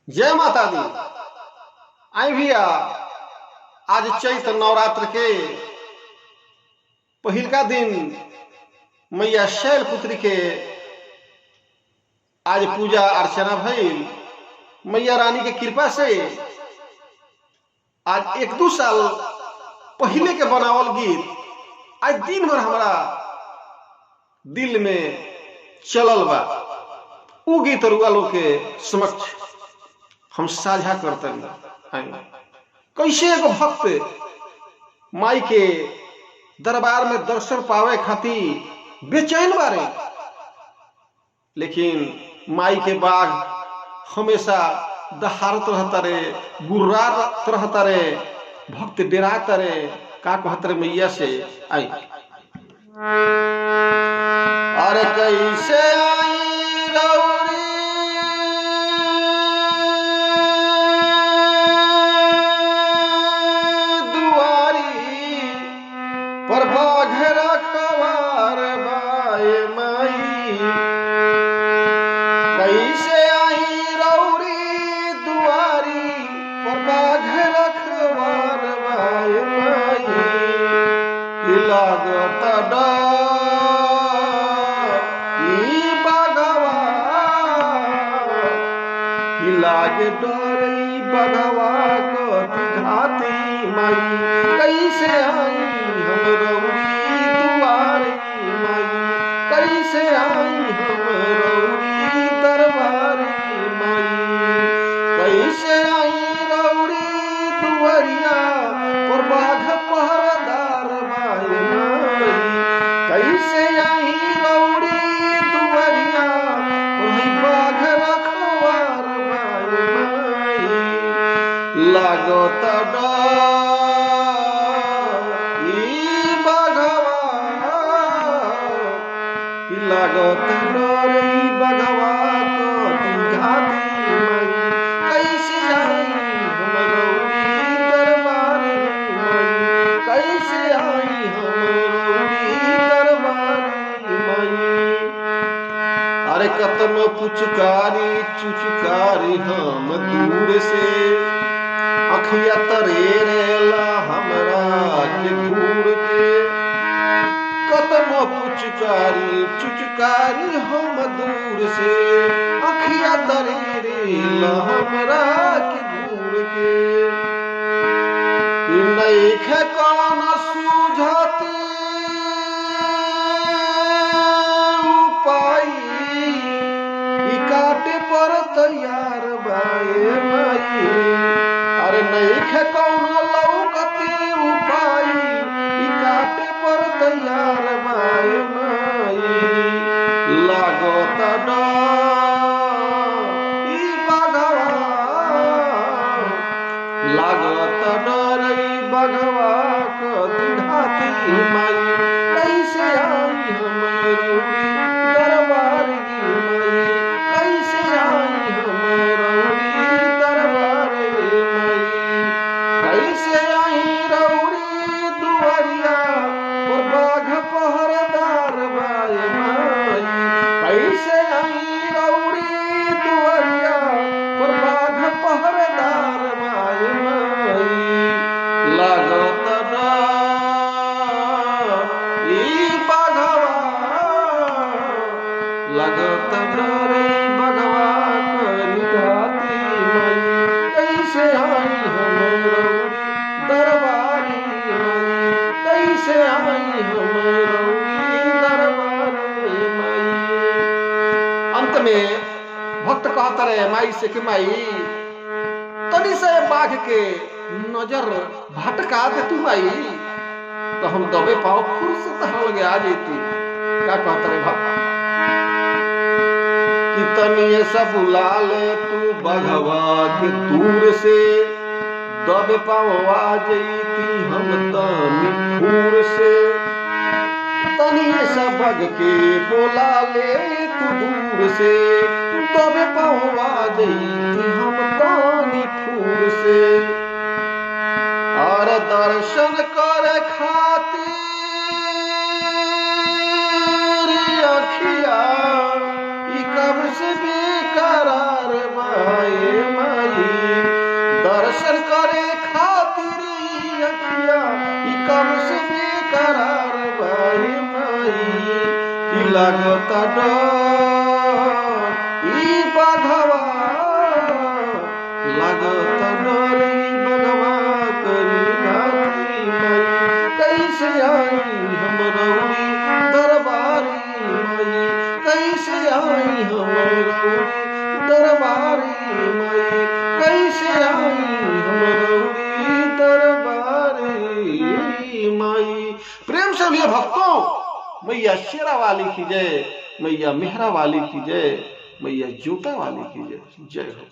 जय माता दी। आई भैया, आज चैत नवरात्र के पहिलका दिन मैया शैलपुत्री के आज पूजा अर्चना भइल। मैया रानी के कृपा से आज एक दो साल पहले के बनावल गीत आज दिन भर हमारा दिल में चलल बा। उ गीत रुआ लोग के समक्ष हम साझा करते हैं। कैसे एगो भक्त माई के दरबार में दर्शन पावे खातिर बेचैन बारे, लेकिन माई के बाग हमेशा दहाड़त रहता रे, गुर्रात रहता रे, भक्त डेराता रे। का कहत रे मैया से? आई अरे कैसे आई रौरी दुआरी पर बाघ रखवार बाए माई। कैसे आई रौरी दुआरी पर बाघ रखवार बाए माई। लागत डर ई बगवा, लागे डर ई बगवा कति घाती माई। कैसे आई हम रौरी दुआरी माई, कैसे आई हम रौरी दरबारी माई। कैसे आई रौरी दुआरिया पर बाघ पहरेदार माई माई। कैसे आई रौरी दुआरिया पर बाघ रखवार माई माई। लागत डर ई बघवा, लागत डर ई बघवा कति घाती माई। कैसे आई हम रौरी दरबारी माई, कैसे आई हम रौरी दरबारी माई। अरे कतनो पुचकारी चुचकारी हम दूर से, अखिया तरेरेला हमरा के घूर के। कतनो पुचकारी चुचकारी हम दूर से, अखिया तरेरेला हमरा के घूर के। नइखे कौन सूझती उपाय, ई काटे पर तैयार बाए माई। अरे नइखे कौन लौकती उपाय, ई काटे पर तैयार बाए माई। लागत डर ई बघवा, लागत डर ई बघवा कति घाती माई। कैसे आई हम रौरी दरबारी माई, कैसे आई हम रौरी दरबारी माई। कैसे आई रौरी दुआरिया पर बाघ पहरेदार बाए माई। कैसे आई रौरी दुआरिया पर बाघ पहरेदार बाए माई। लागत डर ई बघवा, लागत डर ई बघवा कति घाती माई। कैसे आई हम रौरी दरबारी माई, कैसे आई हम रौरी दरबारी माई। अंत में भक्त कहता रहे माई से कि माई तनी से बाघ के नजर भटका दे तू माई, तो हम दबे पाओ खुद से तहरा लगे आ जेती। क्या कहता रहे भक्त? कि तनी से बुला ले तू बघवा के दूर से, दबे पाओ आ जईती हम तनी फूर से। तनी से बघ के बोला ले तू दूर से, दबे पाओ आ जईती हम तनी फूर से। और दर्शन करे खातिर अखिया ई कब से बेकरार बाए माई। लागता डर ई बघवा लागता डर ई बघवा करी घाती माई कैसे आई हम रउरी दरबारी माई कैसे आई हम रउरी दरबारी माई कैसे आई हम रउरी दरबारी माई। प्रेम से लिए भक्तों, मैया शेरा वाली की जय, मैया मेहरा वाली की जय, मैया जूता वाली की जय। जय हो।